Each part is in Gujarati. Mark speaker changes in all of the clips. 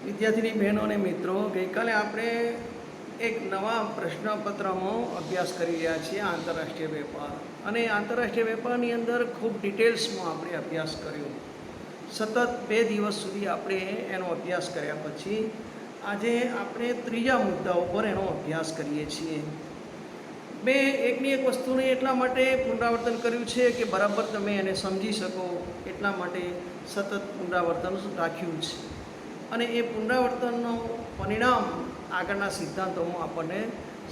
Speaker 1: વિદ્યાર્થીની બહેનો અને મિત્રો, ગઈકાલે આપણે એક નવા પ્રશ્નપત્રનો અભ્યાસ કરી રહ્યા છીએ, આંતરરાષ્ટ્રીય વેપાર. અને આંતરરાષ્ટ્રીય વેપારની અંદર ખૂબ ડિટેલ્સમાં આપણે અભ્યાસ કર્યો. સતત 2 દિવસ સુધી આપણે એનો અભ્યાસ કર્યા પછી આજે આપણે ત્રીજા મુદ્દા ઉપર એનો અભ્યાસ કરીએ છીએ. એકની એક વસ્તુને એટલા માટે પુનરાવર્તન કર્યું છે કે બરાબર તમે એને સમજી શકો, એટલા માટે સતત પુનરાવર્તન રાખ્યું છે. અને એ પુનરાવર્તનનું પરિણામ આગળના સિદ્ધાંતોમાં આપણને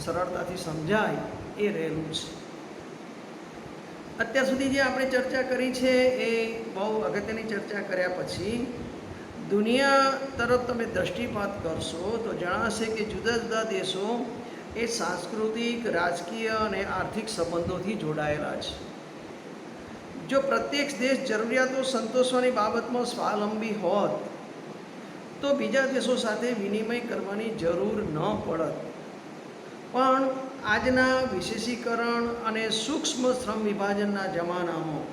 Speaker 1: સરળતાથી સમજાય એ રહેલું છે. અત્યાર સુધી જે આપણે ચર્ચા કરી છે એ બહુ અગત્યની ચર્ચા કર્યા પછી દુનિયા તરફ તમે દૃષ્ટિપાત કરશો તો જણાશે કે જુદા જુદા દેશો એ સાંસ્કૃતિક, રાજકીય અને આર્થિક સંબંધોથી જોડાયેલા છે. જો પ્રત્યેક દેશ જરૂરિયાતો સંતોષવાની બાબતમાં સ્વાવલંબી હોત તો બીજા દેશો સાથે વિનિમય કરવાની જરૂર ન પડત. પણ આજના વિશેષીકરણ અને સૂક્ષ્મ શ્રમ વિભાજનના જમાનામાં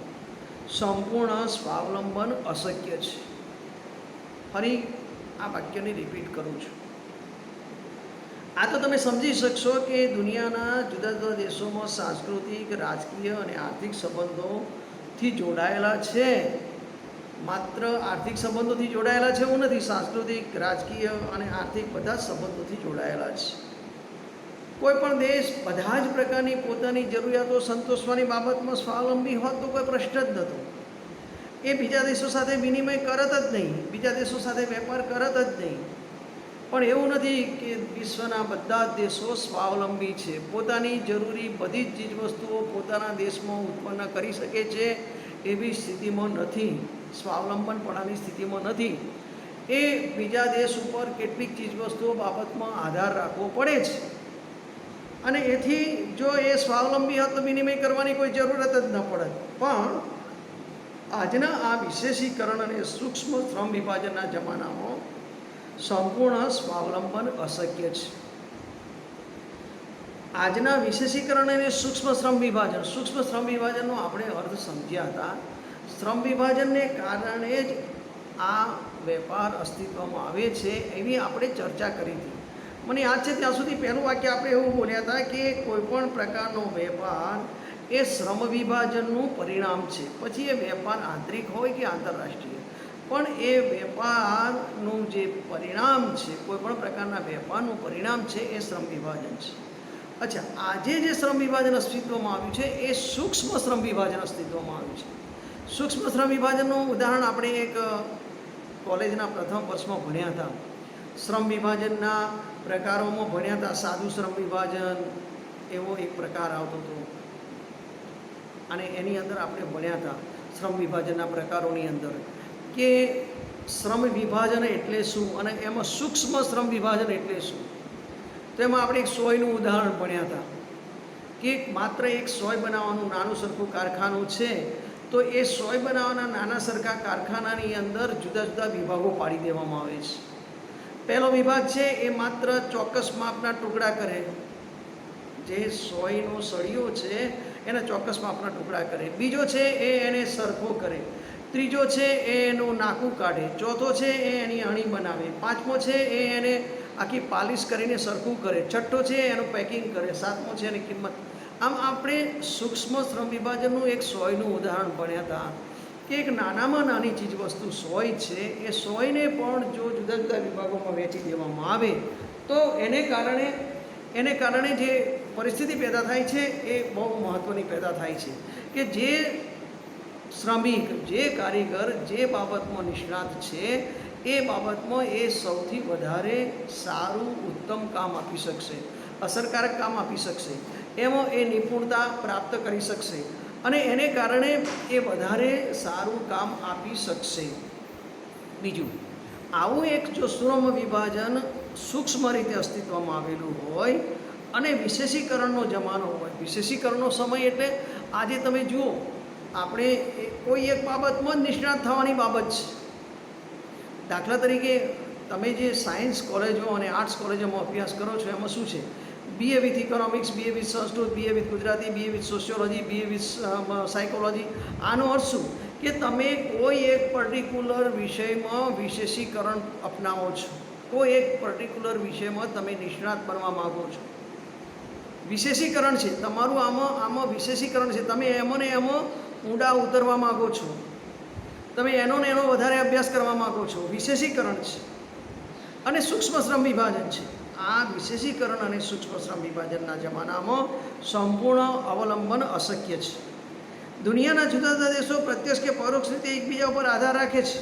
Speaker 1: સંપૂર્ણ સ્વાવલંબન અશક્ય છે. ફરી આ વાક્યને રિપીટ કરું છું. આ તો તમે સમજી શકશો કે દુનિયાના જુદા જુદા દેશોમાં સાંસ્કૃતિક, રાજકીય અને આર્થિક સંબંધોથી જોડાયેલા છે. માત્ર આર્થિક સંબંધોથી જોડાયેલા છે એવું નથી, સાંસ્કૃતિક, રાજકીય અને આર્થિક બધા જ સંબંધોથી જોડાયેલા છે. કોઈ પણ દેશ બધા જ પ્રકારની પોતાની જરૂરિયાતો સંતોષવાની બાબતમાં સ્વાવલંબી હોત તો કોઈ પ્રશ્ન જ નહોતો. એ બીજા દેશો સાથે વિનિમય કરત જ નહીં, બીજા દેશો સાથે વેપાર કરત જ નહીં. પણ એવું નથી કે વિશ્વના બધા જ દેશો સ્વાવલંબી છે, પોતાની જરૂરી બધી જ ચીજવસ્તુઓ પોતાના દેશમાં ઉત્પન્ન કરી શકે છે એવી સ્થિતિમાં નથી, સ્વાવલંબનપણાની સ્થિતિમાં નથી. એ બીજા દેશ ઉપર કેટલીક ચીજવસ્તુઓ બાબતમાં આધાર રાખવો પડે છે. અને એથી જો એ સ્વાવલંબી હોત તો વિનિમય કરવાની કોઈ જરૂરત જ ન પડે. પણ આજના આ વિશેષીકરણ અને સૂક્ષ્મ શ્રમ વિભાજનના જમાનામાં સંપૂર્ણ સ્વાવલંબન અશક્ય છે. આજના વિશેષીકરણ અને સૂક્ષ્મ શ્રમ વિભાજનનો આપણે અર્થ સમજ્યા હતા. શ્રમ વિભાજનને કારણે જ આ વેપાર અસ્તિત્વમાં આવે છે એવી આપણે ચર્ચા કરી હતી. મને યાદ છે ત્યાં સુધી પહેલું વાક્ય આપણે એવું બોલ્યા હતા કે કોઈપણ પ્રકારનો વેપાર એ શ્રમ વિભાજનનું પરિણામ છે. પછી એ વેપાર આંતરિક હોય કે આંતરરાષ્ટ્રીય, પણ એ વેપારનું જે પરિણામ છે, કોઈપણ પ્રકારના વેપારનું પરિણામ છે એ શ્રમ વિભાજન છે. અચ્છા, આજે જે શ્રમ વિભાજન અસ્તિત્વમાં આવ્યું છે એ સૂક્ષ્મ શ્રમ વિભાજન અસ્તિત્વમાં આવ્યું છે. સૂક્ષ્મ શ્રમ વિભાજનનું ઉદાહરણ આપણે એક કોલેજના પ્રથમ વર્ષમાં ભણ્યા હતા. શ્રમ વિભાજનના પ્રકારોમાં ભણ્યા હતા. સાદું શ્રમ વિભાજન એવો એક પ્રકાર આવતો હતો અને એની અંદર આપણે ભણ્યા હતા શ્રમ વિભાજનના પ્રકારોની અંદર કે શ્રમ વિભાજન એટલે શું અને એમાં સૂક્ષ્મ શ્રમ વિભાજન એટલે શું. તો એમાં આપણે એક સોયનું ઉદાહરણ ભણ્યા હતા કે માત્ર એક સોય બનાવવાનું નાનું સરખું કારખાનું છે, તો એ સોય બનાવવાના નાના સરખા કારખાનાની અંદર જુદા જુદા વિભાગો પાડી દેવામાં આવે છે. પહેલો વિભાગ છે એ માત્ર ચોક્કસ માપના ટુકડા કરે, જે સોયનો સળિયો છે એના ચોક્કસ માપના ટુકડા કરે. બીજો છે એ એને સરખો કરે. ત્રીજો છે એ એનું નાકું કાઢે. ચોથો છે એ એની અણી બનાવે. પાંચમો છે એ એને આખી પાલિશ કરીને સરખું કરે. છઠ્ઠો છે એનું પેકિંગ કરે. સાતમો છે એની કિંમત. આમ આપણે સૂક્ષ્મ શ્રમ વિભાજનનું એક સોયનું ઉદાહરણ ભણ્યા હતા કે એક નાનામાં નાની ચીજવસ્તુ સોય છે, એ સોયને પણ જો જુદા જુદા વિભાગોમાં વહેંચી દેવામાં આવે તો એને કારણે જે પરિસ્થિતિ પેદા થાય છે એ બહુ મહત્ત્વની પેદા થાય છે કે જે શ્રમિક, જે કારીગર જે બાબતમાં નિષ્ણાત છે એ બાબતમાં એ સૌથી વધારે સારું, ઉત્તમ કામ આપી શકશે, અસરકારક કામ આપી શકશે, એમાં એ નિપુણતા પ્રાપ્ત કરી શકશે અને એને કારણે એ વધારે સારું કામ આપી શકશે. બીજું, આવું એક જો શ્રમ વિભાજન સૂક્ષ્મ રીતે અસ્તિત્વમાં આવેલું હોય અને વિશેષીકરણનો જમાનો હોય, વિશેષીકરણનો સમય એટલે આજે તમે જુઓ આપણે કોઈ એક બાબતમાં જ નિષ્ણાત થવાની બાબત છે. દાખલા તરીકે તમે જે સાયન્સ કોલેજો અને આર્ટ્સ કોલેજોમાં અભ્યાસ કરો છો એમાં શું છે, BA with economics, BA with Sanskrit, BA with Gujarati, BA with sociology, BA with psychology. આનો અર્થ શું કે તમે કોઈ એક પર્ટિક્યુલર વિષયમાં વિશેષીકરણ અપનાવો છો. કોઈ એક પર્ટિક્યુલર વિષયમાં તમે નિષ્ણાત બનવા માગો છો, વિશેષીકરણ છે તમારું, આમાં વિશેષીકરણ છે, તમે એમાં ને એમાં ઊંડા ઉતરવા માગો છો, તમે એનો ને એનો વધારે અભ્યાસ કરવા માગો છો, વિશેષીકરણ છે. અને સૂક્ષ્મ શ્રમ વિભાજન છે. આ વિશેષીકરણ અને સૂક્ષ્મ શ્રમ વિભાજનના જમાનામાં સંપૂર્ણ અવલંબન અશક્ય છે. દુનિયાના જુદા જુદા દેશો પ્રત્યક્ષ કે પરોક્ષ રીતે એકબીજા ઉપર આધાર રાખે છે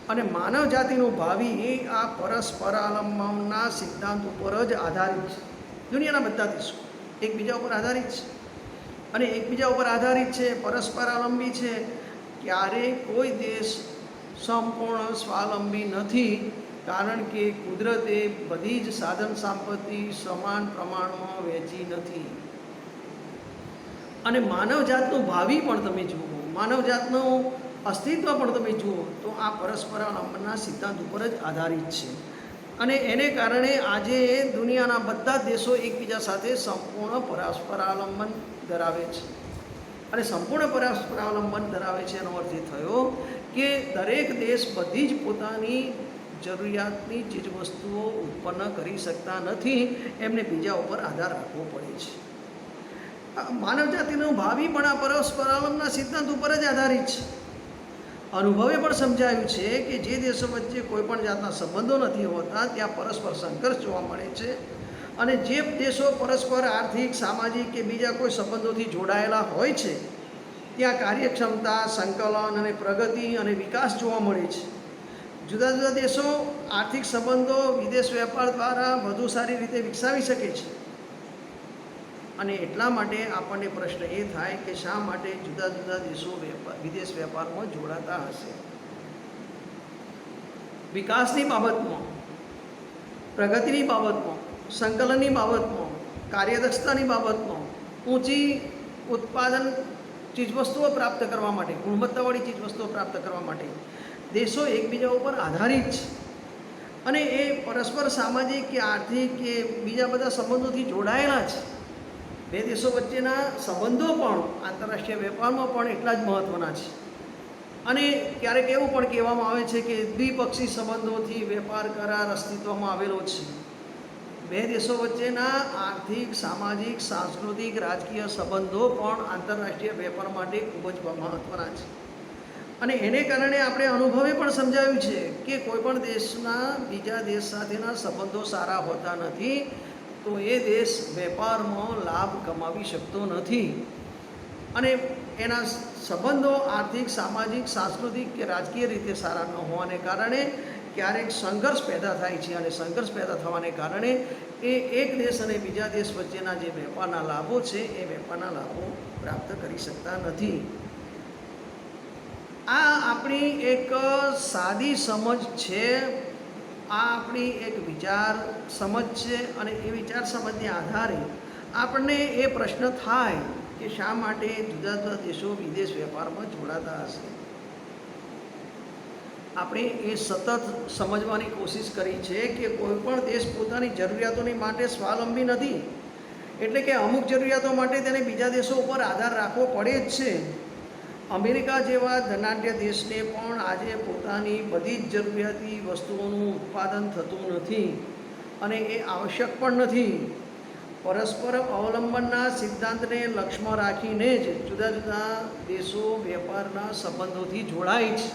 Speaker 1: અને માનવ જાતિનું ભાવિ આ પરસ્પર અવલંબનના સિદ્ધાંત ઉપર જ આધારિત છે. દુનિયાના બધા દેશો એકબીજા ઉપર આધારિત છે અને એકબીજા ઉપર આધારિત છે, પરસ્પર અવલંબી છે. ક્યારેય કોઈ દેશ સંપૂર્ણ સ્વાવલંબી નથી, કારણ કે કુદરતે બધી જ સાધન સંપત્તિ સમાન પ્રમાણમાં વહેંચી નથી. અને માનવજાતનું ભાવિ પણ તમે જુઓ, માનવજાતનું અસ્તિત્વ પણ તમે જુઓ તો આ પરસ્પર અવલંબનના સિદ્ધાંત ઉપર જ આધારિત છે. અને એને કારણે આજે દુનિયાના બધા જ દેશો એકબીજા સાથે સંપૂર્ણ પરસ્પર અવલંબન ધરાવે છે. અને સંપૂર્ણ પરસ્પર અવલંબન ધરાવે છે એનો અર્થ એ થયો કે દરેક દેશ બધી જ પોતાની જરૂરિયાતની ચીજવસ્તુઓ ઉત્પન્ન કરી શકતા નથી, એમને બીજા ઉપર આધાર રાખવો પડે છે. માનવજાતિનું ભાવિ પણ આ પરસ્પર અવલંબનના સિદ્ધાંત ઉપર જ આધારિત છે. અનુભવે પણ સમજાયું છે કે જે દેશો વચ્ચે કોઈ પણ જાતના સંબંધો નથી હોતા ત્યાં પરસ્પર સંઘર્ષ જોવા મળે છે, અને જે દેશો પરસ્પર આર્થિક, સામાજિક કે બીજા કોઈ સંબંધોથી જોડાયેલા હોય છે ત્યાં કાર્યક્ષમતા, સંકલન અને પ્રગતિ અને વિકાસ જોવા મળે છે. જુદા જુદા દેશો આર્થિક સંબંધો વિદેશ વેપાર દ્વારા વધુ સારી રીતે વિકસાવી શકે છે. અને એટલા માટે આપણને પ્રશ્ન એ થાય કે શા માટે જુદા જુદા દેશો વિદેશ વેપારમાં જોડાતા હશે. વિકાસની બાબતમાં, પ્રગતિની બાબતમાં, સંકલનની બાબતમાં, કાર્યદક્ષતાની બાબતમાં, ઊંચી ઉત્પાદન ચીજવસ્તુઓ પ્રાપ્ત કરવા માટે, ગુણવત્તાવાળી ચીજવસ્તુઓ પ્રાપ્ત કરવા માટે દેશો એકબીજા ઉપર આધારિત છે. અને એ પરસ્પર સામાજિક કે આર્થિક કે બીજા બધા સંબંધોથી જોડાયેલા છે. બે દેશો વચ્ચેના સંબંધો પણ આંતરરાષ્ટ્રીય વેપારમાં પણ એટલા જ મહત્ત્વના છે. અને ક્યારેક એવું પણ કહેવામાં આવે છે કે દ્વિપક્ષી સંબંધોથી વેપાર કરાર અસ્તિત્વમાં આવેલો છે. બે દેશો વચ્ચેના આર્થિક, સામાજિક, સાંસ્કૃતિક, રાજકીય સંબંધો પણ આંતરરાષ્ટ્રીય વેપાર માટે ખૂબ જ મહત્ત્વના છે. અને એને કારણે આપણે અનુભવે પણ સમજાવ્યું છે કે કોઈપણ દેશના બીજા દેશ સાથેના સંબંધો સારા હોતા નથી તો એ દેશ વેપારમાં લાભ કમાવી શકતો નથી. અને એના સંબંધો આર્થિક, સામાજિક, સાંસ્કૃતિક કે રાજકીય રીતે સારા ન હોવાને કારણે ક્યારેક સંઘર્ષ પેદા થાય છે. અને સંઘર્ષ પેદા થવાને કારણે એ એક દેશ અને બીજા દેશ વચ્ચેના જે વેપારના લાભો છે એ વેપારના લાભો પ્રાપ્ત કરી શકતા નથી. આ આપણી એક સાદી સમજ છે, આ આપણી એક વિચાર સમજ છે. અને એ વિચાર સમજને આધારે આપણને એ પ્રશ્ન થાય કે શા માટે જુદા જુદા દેશો વિદેશ વેપારમાં જોડાતા હશે. આપણે એ સતત સમજવાની કોશિશ કરી છે કે કોઈ પણ દેશ પોતાની જરૂરિયાતોની માટે સ્વાવલંબી નથી, એટલે કે અમુક જરૂરિયાતો માટે તેને બીજા દેશો ઉપર આધાર રાખવો પડે જ છે. અમેરિકા જેવા ધનાઢ્ય દેશને પણ આજે પોતાની બધી જ જરૂરિયાતી વસ્તુઓનું ઉત્પાદન થતું નથી અને એ આવશ્યક પણ નથી. પરસ્પર અવલંબનના સિદ્ધાંતને લક્ષ્યમાં રાખીને જ જુદા જુદા દેશો વેપારના સંબંધોથી જોડાય છે.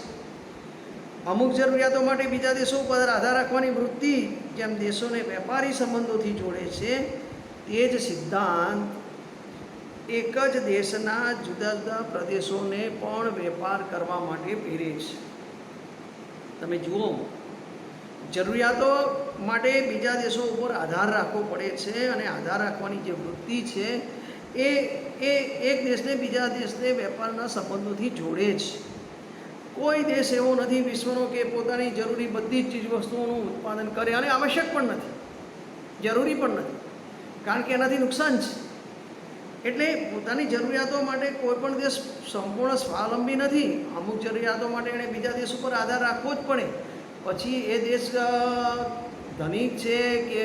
Speaker 1: અમુક જરૂરિયાતો માટે બીજા દેશો ઉપર આધાર રાખવાની વૃત્તિ જેમ દેશોને વેપારી સંબંધોથી જોડે છે, તે જ સિદ્ધાંત એક જ દેશના જુદા જુદા પ્રદેશોને પણ વેપાર કરવા માટે પ્રેરે છે. તમે જુઓ, જરૂરિયાતો માટે બીજા દેશો ઉપર આધાર રાખવો પડે છે અને આધાર રાખવાની જે વૃત્તિ છે એ એક દેશને બીજા દેશને વેપારના સંબંધોથી જોડે છે. કોઈ દેશ એવો નથી વિશ્વનો કે પોતાની જરૂરી બધી જ ચીજવસ્તુઓનું ઉત્પાદન કરે, અને આવશ્યક પણ નથી, જરૂરી પણ નથી, કારણ કે એનાથી નુકસાન છે. એટલે પોતાની જરૂરિયાતો માટે કોઈ પણ દેશ સંપૂર્ણ સ્વાવલંબી નથી. અમુક જરૂરિયાતો માટે એણે બીજા દેશ ઉપર આધાર રાખવો જ પડે. પછી એ દેશ ધનિક છે કે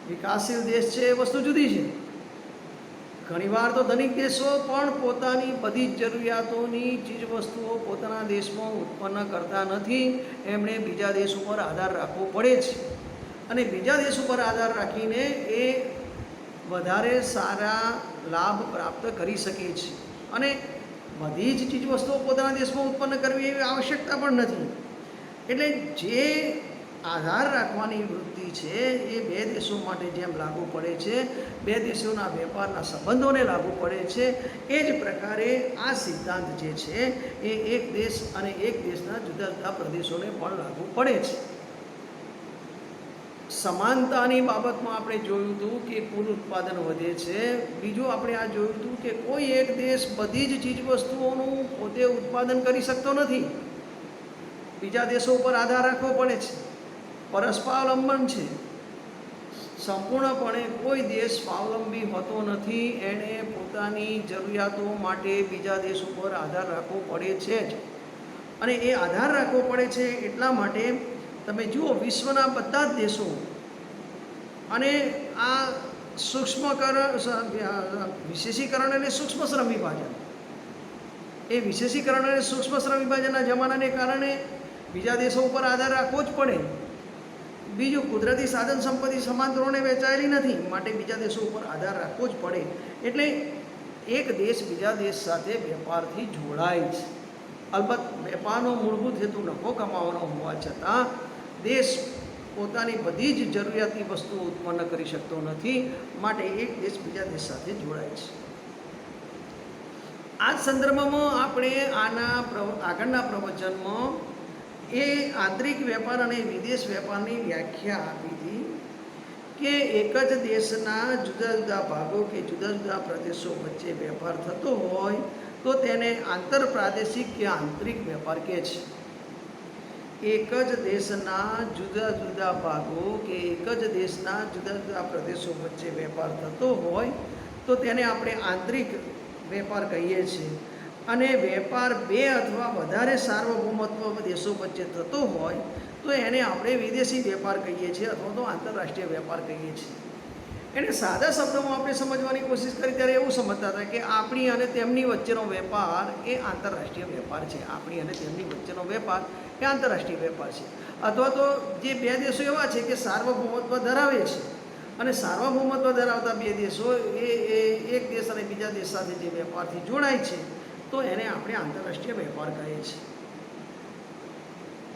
Speaker 1: વિકાસશીલ દેશ છે એ વસ્તુ જુદી છે. ઘણીવાર તો ધનિક દેશો પણ પોતાની બધી જ જરૂરિયાતોની ચીજવસ્તુઓ પોતાના દેશમાં ઉત્પન્ન કરતા નથી. એમણે બીજા દેશ ઉપર આધાર રાખવો પડે છે અને બીજા દેશ ઉપર આધાર રાખીને એ વધારે સારા લાભ પ્રાપ્ત કરી શકે છે. અને બધી જ ચીજવસ્તુઓ પોતાના દેશમાં ઉત્પન્ન કરવી એવી આવશ્યકતા પણ નથી. એટલે જે આધાર રાખવાની વૃત્તિ છે એ બે દેશો માટે જેમ લાગુ પડે છે, બે દેશોના વેપારના સંબંધોને લાગુ પડે છે, એ જ પ્રકારે આ સિદ્ધાંત જે છે એ એક દેશ અને એક દેશના જુદા જુદા પ્રદેશોને પણ લાગુ પડે છે. સમાનતાની બાબતમાં આપણે જોયું હતું કે કુલ ઉત્પાદન વધે છે. બીજું આપણે આ જોયું હતું કે કોઈ એક દેશ બધી જ ચીજવસ્તુઓનું પોતે ઉત્પાદન કરી શકતો નથી, બીજા દેશો ઉપર આધાર રાખવો પડે છે. પરસ્પાવલંબન છે. સંપૂર્ણપણે કોઈ દેશ સ્વાવલંબી હોતો નથી, એણે પોતાની જરૂરિયાતો માટે બીજા દેશ ઉપર આધાર રાખવો પડે છે જ. અને એ આધાર રાખવો પડે છે એટલા માટે તમે જુઓ વિશ્વના બધા જ દેશો અને આ વિશેષીકરણ અને સૂક્ષ્મ શ્રમ વિભાજન, એ વિશેષીકરણ અને સૂક્ષ્મ શ્રમ વિભાજનના જમાનાને કારણે બીજા દેશો ઉપર આધાર રાખવો જ પડે. બીજું, કુદરતી સાધન સંપત્તિ સમાન ધોરણે વેચાયેલી નથી, માટે બીજા દેશો ઉપર આધાર રાખવો જ પડે. એટલે એક દેશ બીજા દેશ સાથે વેપારથી જોડાય છે. અલબત્ત વેપારનો મૂળભૂત હેતુ નફો કમાવાનો હોવા છતાં દેશ પોતાની બધી જ જરૂરિયાતની વસ્તુઓ ઉત્પન્ન કરી શકતો નથી, માટે એક દેશ બીજા દેશ સાથે જોડાય છે. આ જ સંદર્ભમાં આપણે આગળના પ્રવચનમાં એ આંતરિક વેપાર અને વિદેશ વેપારની વ્યાખ્યા આપી હતી કે એક જ દેશના જુદા જુદા ભાગો કે જુદા જુદા પ્રદેશો વચ્ચે વેપાર થતો હોય તો તેને આંતરપ્રાદેશિક કે આંતરિક વેપાર કહે છે. એક જ દેશના જુદા જુદા ભાગો કે એક જ દેશના જુદા જુદા પ્રદેશો વચ્ચે વેપાર થતો હોય તો તેને આપણે આંતરિક વેપાર કહીએ છીએ. અને વેપાર બે અથવા વધારે સાર્વભૌમત્વ દેશો વચ્ચે થતો હોય તો એને આપણે વિદેશી વેપાર કહીએ છીએ અથવા તો આંતરરાષ્ટ્રીય વેપાર કહીએ છીએ. એને સાદા શબ્દોમાં આપણે સમજવાની કોશિશ કરી ત્યારે એવું સમજતા હતા કે આપણી અને તેમની વચ્ચેનો વેપાર એ આંતરરાષ્ટ્રીય વેપાર છે. આપણી અને તેમની વચ્ચેનો વેપાર એ આંતરરાષ્ટ્રીય વેપાર છે. અથવા તો જે બે દેશો એવા છે કે સાર્વભૌમત્વ ધરાવે છે અને સાર્વભૌમત્વ ધરાવતા બે દેશો એ એક દેશ અને બીજા દેશ સાથે જે વેપારથી જોડાય છે તો એને આપણે આંતરરાષ્ટ્રીય વેપાર કહીએ છીએ.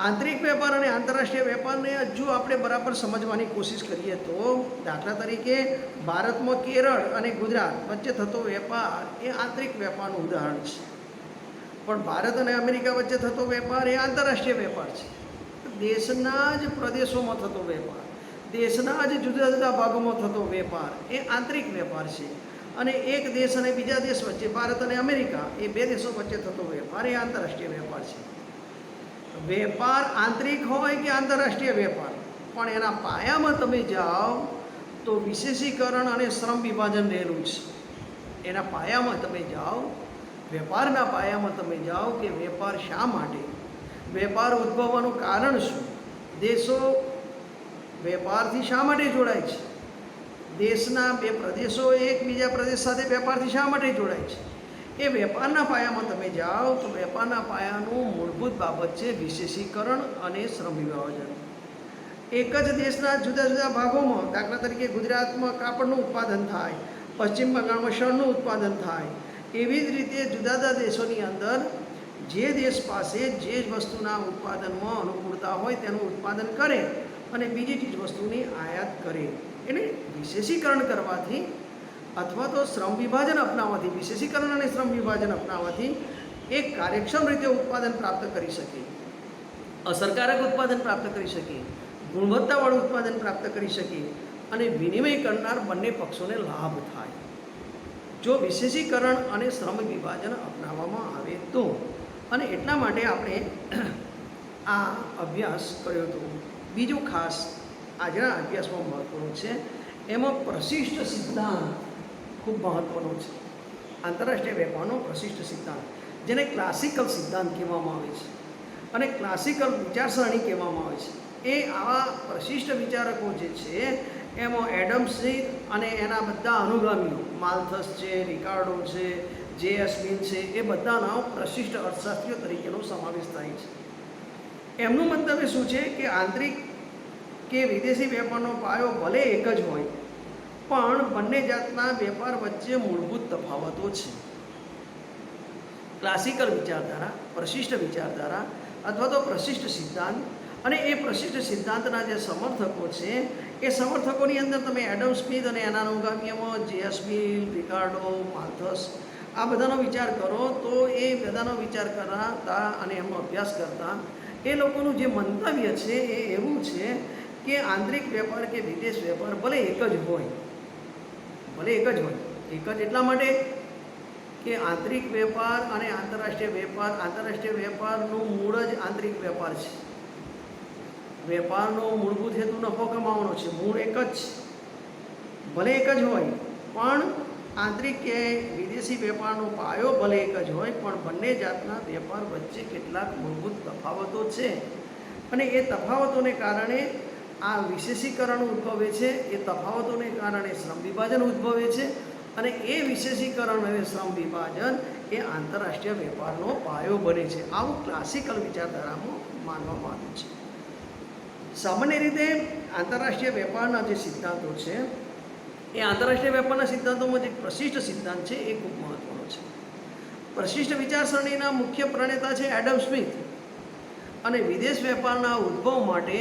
Speaker 1: આંતરિક વેપાર અને આંતરરાષ્ટ્રીય વેપારને હજુ આપણે બરાબર સમજવાની કોશિશ કરીએ તો દાખલા તરીકે ભારતમાં કેરળ અને ગુજરાત વચ્ચે થતો વેપાર એ આંતરિક વેપારનું ઉદાહરણ છે. પણ ભારત અને અમેરિકા વચ્ચે થતો વેપાર એ આંતરરાષ્ટ્રીય વેપાર છે. દેશના જ પ્રદેશોમાં થતો વેપાર, દેશના જ જુદા જુદા ભાગોમાં થતો વેપાર એ આંતરિક વેપાર છે. અને એક દેશ અને બીજા દેશ વચ્ચે, ભારત અને અમેરિકા એ બે દેશો વચ્ચે થતો વેપાર એ આંતરરાષ્ટ્રીય વેપાર છે. વેપાર આંતરિક હોય કે આંતરરાષ્ટ્રીય વેપાર, પણ એના પાયામાં તમે જાઓ તો વિશેષીકરણ અને શ્રમ વિભાજન રહેલું છે. એના પાયામાં તમે જાઓ, વેપારના પાયામાં તમે જાઓ કે વેપાર શા માટે, વેપાર ઉદ્ભવવાનું કારણ શું, દેશો વેપારથી શા માટે જોડાય છે, દેશના બે પ્રદેશો એકબીજા પ્રદેશ સાથે વેપારથી શા માટે જોડાય છે. એ વેપારના પાયામાં તમે જાઓ તો વેપારના પાયાનું મૂળભૂત બાબત છે વિશેષીકરણ અને શ્રમ વિભાજન. એક જ દેશના જુદા જુદા ભાગોમાં, દાખલા તરીકે ગુજરાતમાં કાપડનું ઉત્પાદન થાય, પશ્ચિમ બંગાળમાં શણનું ઉત્પાદન થાય, એવી જ રીતે જુદા જુદા દેશોની અંદર જે દેશ પાસે જે વસ્તુના ઉત્પાદનમાં અનુકૂળતા હોય તેનું ઉત્પાદન કરે અને બીજી ચીજ વસ્તુની આયાત કરે. એટલે વિશેષીકરણ કરવાથી અથવા તો શ્રમ વિભાજન અપનાવવાથી, વિશેષીકરણ અને શ્રમ વિભાજન અપનાવવાથી એક કાર્યક્ષમ રીતે ઉત્પાદન પ્રાપ્ત કરી શકે, અસરકારક ઉત્પાદન પ્રાપ્ત કરી શકે, ગુણવત્તાવાળું ઉત્પાદન પ્રાપ્ત કરી શકે અને વિનિમય કરનાર બંને પક્ષોને લાભ થાય જો વિશેષીકરણ અને શ્રમ વિભાજન અપનાવવામાં આવે તો. અને એટલા માટે આપણે આ અભ્યાસ કર્યો હતો. બીજું ખાસ આજના અભ્યાસમાં મહત્ત્વનું છે, એમાં પ્રશિષ્ટ સિદ્ધાંત ખૂબ મહત્ત્વનો છે. આંતરરાષ્ટ્રીય વેપારનો પ્રશિષ્ટ સિદ્ધાંત, જેને ક્લાસિકલ સિદ્ધાંત કહેવામાં આવે છે અને ક્લાસિકલ વિચારસરણી કહેવામાં આવે છે. એ આવા પ્રશિષ્ટ વિચારકો જે છે એમાં એડમ સ્મિથ અને એના બધા અનુગામીઓ માલ્થસ છે, રિકાર્ડો છે, જે.એસ. મિલ છે, એ બધાના પ્રશિષ્ટ અર્થશાસ્ત્રીઓ તરીકેનો સમાવેશ થાય છે. એમનું મંતવ્ય શું છે કે આંતરિક કે વિદેશી વેપારનો પાયો ભલે એક જ હોય, પણ બંને જાતના વેપાર વચ્ચે મૂળભૂત તફાવતો છે. ક્લાસિકલ વિચારધારા, પ્રશિષ્ટ વિચારધારા અથવા તો પ્રશિષ્ટ સિદ્ધાંત, અને એ પ્રશિષ્ટ સિદ્ધાંતના જે સમર્થકો છે એ સમર્થકોની અંદર તમે એડમ સ્મિથ અને એના અનુગામીઓમાં જે.એસ. મિલ, રિકાર્ડો, માલ્થસ આ બધાનો વિચાર કરો તો એ બધાનો વિચાર કરતા અને એમનો અભ્યાસ કરતા એ લોકોનું જે મંતવ્ય છે એ એવું છે કે આંતરિક વેપાર કે વિદેશ વેપાર ભલે એક જ હોય, એક જ એટલા માટે કે આંતરિક વેપાર અને આંતરરાષ્ટ્રીય વેપારનું મૂળ જ આંતરિક વેપાર છે. વેપારનો મૂળભૂત હેતુ નફો કમાવાનો છે, મૂળ એક જ છે. ભલે એક જ હોય, પણ આંતરિક કે વિદેશી વેપારનો પાયો ભલે એક જ હોય, પણ બંને જાતના વેપાર વચ્ચે કેટલાક મૂળભૂત તફાવતો છે, અને એ તફાવતોને કારણે આ વિશેષીકરણ ઉદ્ભવે છે. એ તફાવતોને કારણે શ્રમ વિભાજન ઉદ્ભવે છે, અને એ વિશેષીકરણ અને શ્રમ વિભાજન એ આંતરરાષ્ટ્રીય વેપારનો પાયો બને છે. આવું ક્લાસિકલ વિચારધારામાં માનવામાં આવ્યું છે. સામાન્ય રીતે આંતરરાષ્ટ્રીય વેપારના જે સિદ્ધાંતો છે એ આંતરરાષ્ટ્રીય વેપારના સિદ્ધાંતોમાં જે પ્રશિષ્ટ સિદ્ધાંત છે એ ખૂબ મહત્ત્વનો છે. પ્રશિષ્ટ વિચારસરણીના મુખ્ય પ્રણેતા છે એડમ સ્મિથ, અને વિદેશ વેપારના ઉદ્ભવ માટે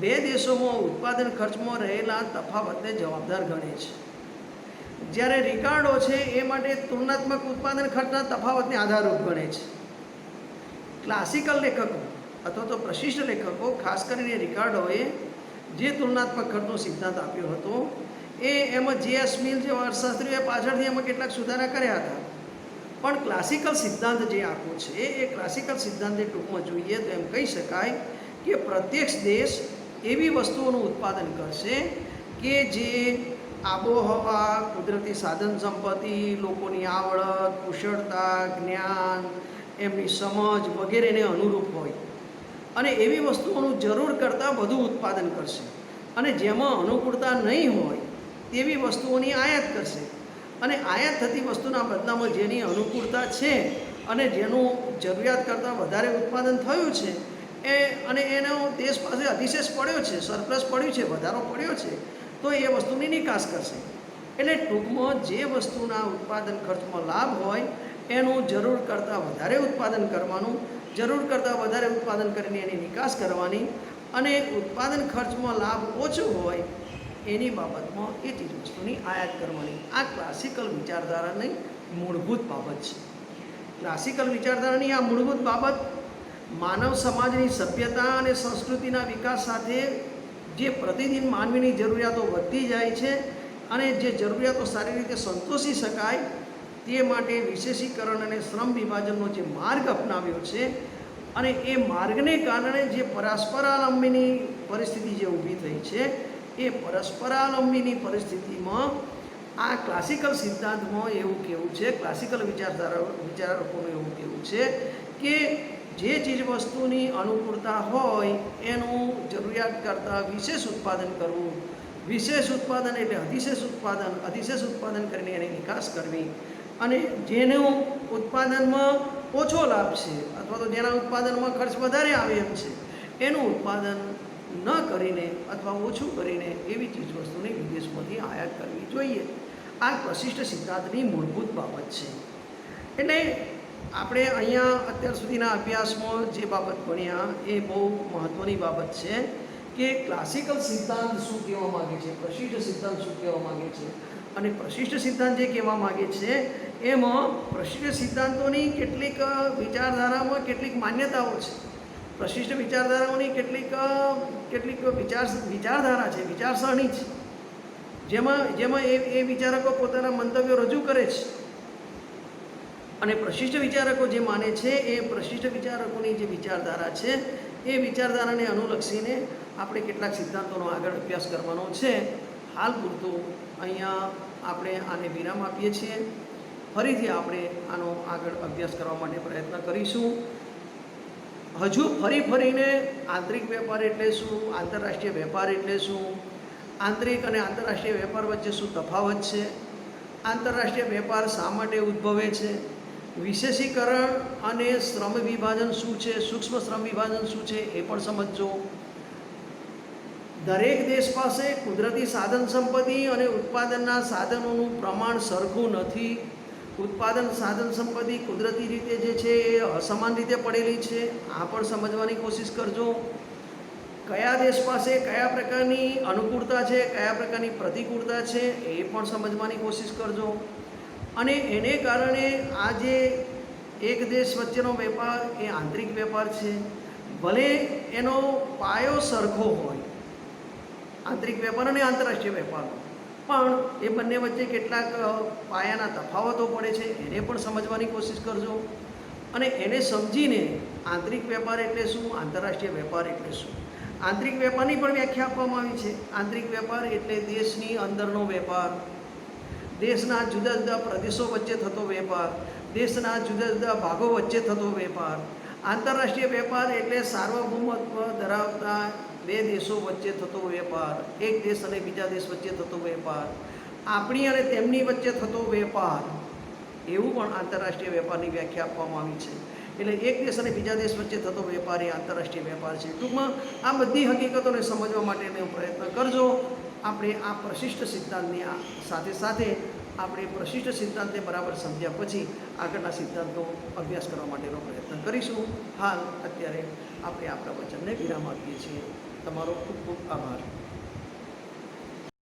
Speaker 1: બે દેશોમાં ઉત્પાદન ખર્ચમાં રહેલા તફાવતને જવાબદાર ગણે છે. જ્યારે રિકાર્ડો છે એ માટે તુલનાત્મક ઉત્પાદન ખર્ચના તફાવતને આધારરૂપ ગણે છે. ક્લાસિકલ લેખકો અથવા તો પ્રશિષ્ટ લેખકો, ખાસ કરીને રિકાર્ડોએ જે તુલનાત્મક ખર્ચનો સિદ્ધાંત આપ્યો હતો એમાં જે.એસ. મિલ જેવા અર્થશાસ્ત્રીઓએ પાછળથી એમાં કેટલાક સુધારા કર્યા હતા. પણ ક્લાસિકલ સિદ્ધાંત જે આપ્યો છે એ ક્લાસિકલ સિદ્ધાંતને ટૂંકમાં જોઈએ તો એમ કહી શકાય કે પ્રત્યક્ષ દેશ એવી વસ્તુઓનું ઉત્પાદન કરશે કે જે આબોહવા, કુદરતી સાધન સંપત્તિ, લોકોની આવડત, કુશળતા, જ્ઞાન, એમની સમજ વગેરેને અનુરૂપ હોય, અને એવી વસ્તુઓનું જરૂર કરતાં વધુ ઉત્પાદન કરશે, અને જેમાં અનુકૂળતા નહીં હોય તેવી વસ્તુઓની આયાત કરશે, અને આયાત થતી વસ્તુના બદલામાં જેની અનુકૂળતા છે અને જેનું જરૂરિયાત કરતાં વધારે ઉત્પાદન થયું છે અને એનો દેશ પાસે અતિશેષ પડ્યો છે, સરપ્લસ પડ્યું છે, વધારો પડ્યો છે, તો એ વસ્તુની નિકાસ કરશે. એટલે ટૂંકમાં જે વસ્તુના ઉત્પાદન ખર્ચમાં લાભ હોય એનું જરૂર કરતાં વધારે ઉત્પાદન કરવાનું, જરૂર કરતાં વધારે ઉત્પાદન કરીને એની નિકાસ કરવાની, અને ઉત્પાદન ખર્ચમાં લાભ ઓછો હોય એની બાબતમાં એ ચીજ વસ્તુની આયાત કરવાની. આ ક્લાસિકલ વિચારધારાની મૂળભૂત બાબત છે. ક્લાસિકલ વિચારધારાની આ મૂળભૂત બાબત માનવ સમાજની સભ્યતા અને સંસ્કૃતિના વિકાસ સાથે જે પ્રતિદિન માનવીની જરૂરિયાતો વધતી જાય છે અને જે જરૂરિયાતો સારી રીતે સંતોષી શકાય તે માટે વિશેષીકરણ અને શ્રમ વિભાજનનો જે માર્ગ અપનાવ્યો છે, અને એ માર્ગને કારણે જે પરસ્પરાવલંબીની પરિસ્થિતિ જે ઊભી થઈ છે એ પરસ્પરાવલંબીની પરિસ્થિતિમાં આ ક્લાસિકલ સિદ્ધાંતમાં એવું કહેવું છે, ક્લાસિકલ વિચારકોનું એવું કહેવું છે કે જે ચીજ વસ્તુની અનુકૂળતા હોય એનું જરૂરિયાત કરતાં વિશેષ ઉત્પાદન કરવું, વિશેષ ઉત્પાદન એટલે અતિશેષ ઉત્પાદન કરીને એની નિકાસ કરવી, અને જેનું ઉત્પાદનમાં ઓછો લાભ છે અથવા તો જેના ઉત્પાદનમાં ખર્ચ વધારે આવે એમ છે એનું ઉત્પાદન ન કરીને અથવા ઓછું કરીને એવી ચીજ વસ્તુને વિદેશમાંથી આયાત કરવી જોઈએ. આ પ્રશિષ્ટ સિદ્ધાંતની મૂળભૂત બાબત છે. એટલે આપણે અહીંયા અત્યાર સુધીના અભ્યાસમાં જે બાબત ભણ્યા એ બહુ મહત્ત્વની બાબત છે કે ક્લાસિકલ સિદ્ધાંત શું કહેવા માગે છે, પ્રશિષ્ટ સિદ્ધાંત શું કહેવા માગે છે, અને પ્રશિષ્ટ સિદ્ધાંત જે કહેવા માગે છે એમાં પ્રશિષ્ટ સિદ્ધાંતોની કેટલીક વિચારધારામાં કેટલીક માન્યતાઓ છે. પ્રશિષ્ટ વિચારધારાઓની કેટલીક વિચારધારા છે, વિચારસરણી છે, જેમાં એ વિચારકો પોતાના મંતવ્યો રજૂ કરે છે. અને પ્રશિષ્ટ વિચારકો જે માને છે એ પ્રશિષ્ટ વિચારકોની જે વિચારધારા છે એ વિચારધારાને અનુલક્ષીને આપણે કેટલાક સિદ્ધાંતોનો આગળ અભ્યાસ કરવાનો છે. હાલ પૂરતું અહીંયા આપણે આને વિરામ આપીએ છીએ. ફરીથી આપણે આનો આગળ અભ્યાસ કરવા માટે પ્રયત્ન કરીશું. હજુ ફરીને આંતરિક વેપાર એટલે શું, આંતરરાષ્ટ્રીય વેપાર એટલે શું, આંતરિક અને આંતરરાષ્ટ્રીય વેપાર વચ્ચે શું તફાવત છે, આંતરરાષ્ટ્રીય વેપાર શા માટે ઉદ્ભવે છે, વિશેષીકરણ અને શ્રમ વિભાજન શું છે, સૂક્ષ્મ શ્રમ વિભાજન શું છે એ પણ સમજજો. દરેક દેશ પાસે કુદરતી સાધન સંપત્તિ અને ઉત્પાદનના સાધનોનું પ્રમાણ સરખું નથી. ઉત્પાદન સાધન સંપત્તિ કુદરતી રીતે જે છે એ અસમાન રીતે પડેલી છે, આ પણ સમજવાની કોશિશ કરજો. કયા દેશ પાસે કયા પ્રકારની અનુકૂળતા છે, કયા પ્રકારની પ્રતિકૂળતા છે એ પણ સમજવાની કોશિશ કરજો. અને એને કારણે આ જે એક દેશ વચ્ચેનો વેપાર એ આંતરિક વેપાર છે, ભલે એનો પાયો સરખો હોય આંતરિક વેપાર અને આંતરરાષ્ટ્રીય વેપારનો, પણ એ બંને વચ્ચે કેટલાક પાયાના તફાવતો પડે છે એને પણ સમજવાની કોશિશ કરજો. અને એને સમજીને આંતરિક વેપાર એટલે શું, આંતરરાષ્ટ્રીય વેપાર એટલે શું, આંતરિક વેપારની પણ વ્યાખ્યા આપવામાં આવી છે. આંતરિક વેપાર એટલે દેશની અંદરનો વેપાર, દેશના જુદા જુદા પ્રદેશો વચ્ચે થતો વેપાર, દેશના જુદા જુદા ભાગો વચ્ચે થતો વેપાર. આંતરરાષ્ટ્રીય વેપાર એટલે સાર્વભૌમત્વ ધરાવતા બે દેશો વચ્ચે થતો વેપાર, એક દેશ અને બીજા દેશ વચ્ચે થતો વેપાર, આપણી અને તેમની વચ્ચે થતો વેપાર, એવું પણ આંતરરાષ્ટ્રીય વેપારની વ્યાખ્યા આપવામાં આવી છે. એટલે એક દેશ અને બીજા દેશ વચ્ચે થતો વેપાર એ આંતરરાષ્ટ્રીય વેપાર છે. ટૂંકમાં આ બધી હકીકતોને સમજવા માટેનો પ્રયત્ન કરજો. આપણે આ પ્રશિષ્ટ સિદ્ધાંતની સાથે સાથે આપણે પ્રશિષ્ટ સિદ્ધાંતને બરાબર સમજ્યા પછી આગળના સિદ્ધાંતો અભ્યાસ કરવા માટેનો પ્રયત્ન કરીશું. હાલ અત્યારે આપણે આ પ્રવચનને વિરામ આપીએ છીએ. તમારો ખૂબ ખૂબ આભાર.